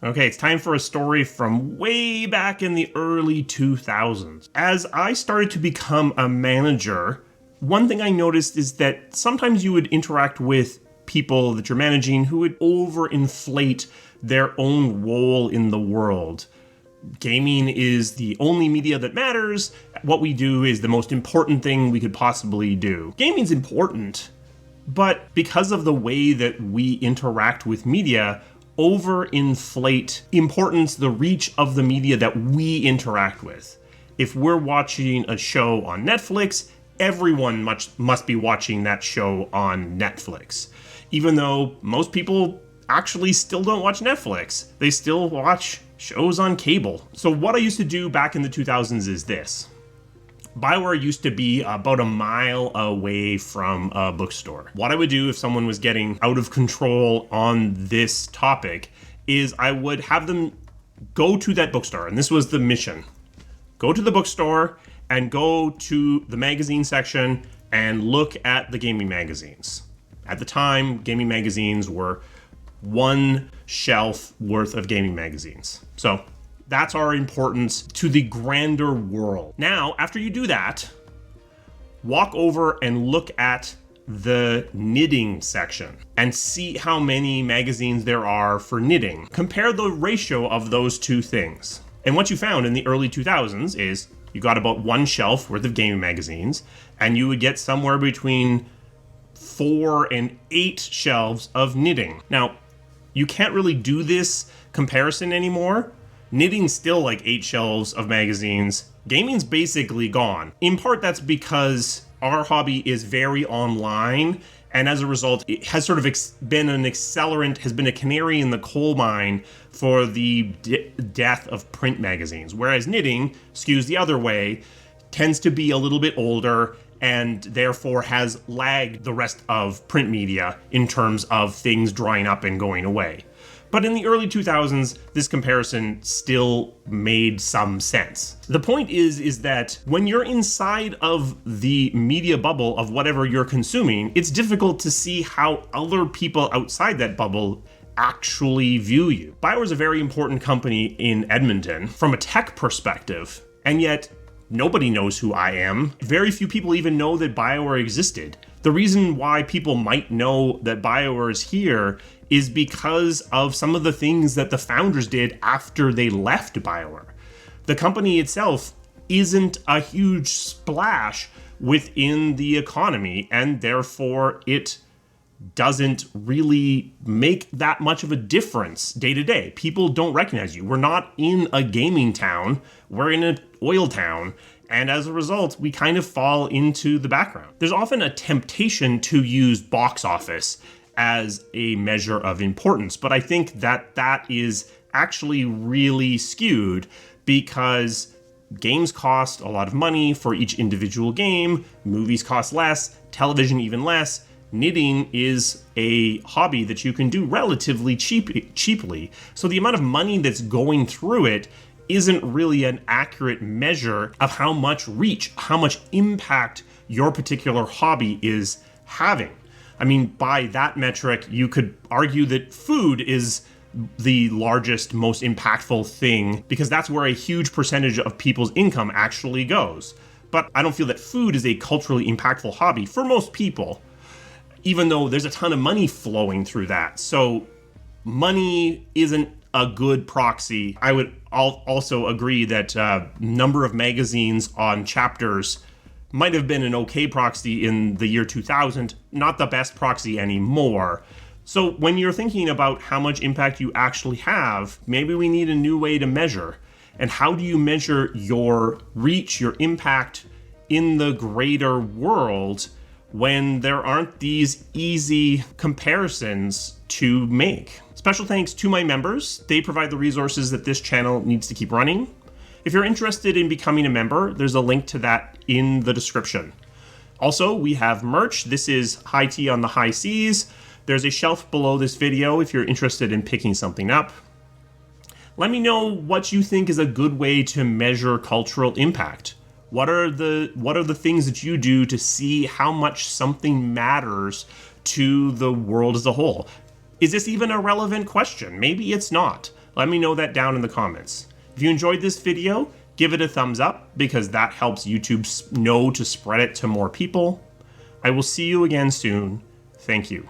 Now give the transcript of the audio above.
Okay, it's time for a story from way back in the early 2000s. As I started to become a manager, one thing I noticed is that sometimes you would interact with people that you're managing who would overinflate their own role in the world. Gaming is the only media that matters. What we do is the most important thing we could possibly do. Gaming's important, but because of the way that we interact with media, overinflate importance, the reach of the media that we interact with. If we're watching a show on Netflix, everyone must be watching that show on Netflix. Even though most people actually still don't watch Netflix. They still watch shows on cable. So what I used to do back in the 2000s is this. BioWare used to be about a mile away from a bookstore. What I would do if someone was getting out of control on this topic is I would have them go to that bookstore, and this was the mission. Go to the bookstore and go to the magazine section and look at the gaming magazines. At the time, gaming magazines were one shelf worth of gaming magazines. So that's our importance to the grander world. Now, after you do that, walk over and look at the knitting section and see how many magazines there are for knitting. Compare the ratio of those two things. And what you found in the early 2000s is you got about one shelf worth of gaming magazines, and you would get somewhere between 4 and 8 shelves of knitting. Now, you can't really do this comparison anymore. Knitting's still like 8 shelves of magazines. Gaming's basically gone. In part, that's because our hobby is very online, and as a result, it has sort of been an accelerant, has been a canary in the coal mine for the death of print magazines. Whereas knitting skews the other way, tends to be a little bit older, and therefore has lagged the rest of print media in terms of things drying up and going away. But in the early 2000s, this comparison still made some sense. The point is that when you're inside of the media bubble of whatever you're consuming, it's difficult to see how other people outside that bubble actually view you. BioWare is a very important company in Edmonton from a tech perspective, and yet nobody knows who I am. Very few people even know that BioWare existed. The reason why people might know that BioWare is here is because of some of the things that the founders did after they left BioWare. The company itself isn't a huge splash within the economy, and therefore it doesn't really make that much of a difference day to day. People don't recognize you. We're not in a gaming town, we're in an oil town, and as a result, we kind of fall into the background. There's often a temptation to use box office as a measure of importance, but I think that that is actually really skewed because games cost a lot of money for each individual game, movies cost less, television even less. Knitting is a hobby that you can do relatively cheaply, so the amount of money that's going through it isn't really an accurate measure of how much reach, how much impact your particular hobby is having. I mean, by that metric, you could argue that food is the largest, most impactful thing because that's where a huge percentage of people's income actually goes. But I don't feel that food is a culturally impactful hobby for most people, even though there's a ton of money flowing through that. So money isn't a good proxy. I would also agree that number of magazines on chapters might have been an okay proxy in the year 2000, not the best proxy anymore. So when you're thinking about how much impact you actually have, maybe we need a new way to measure. And how do you measure your reach, your impact in the greater world when there aren't these easy comparisons to make? Special thanks to my members. They provide the resources that this channel needs to keep running. If you're interested in becoming a member, there's a link to that in the description. Also, we have merch. This is High Tea on the High Seas. There's a shelf below this video if you're interested in picking something up. Let me know what you think is a good way to measure cultural impact. What are the things that you do to see how much something matters to the world as a whole? Is this even a relevant question? Maybe it's not. Let me know that down in the comments. If you enjoyed this video, give it a thumbs up because that helps YouTube know to spread it to more people. I will see you again soon. Thank you.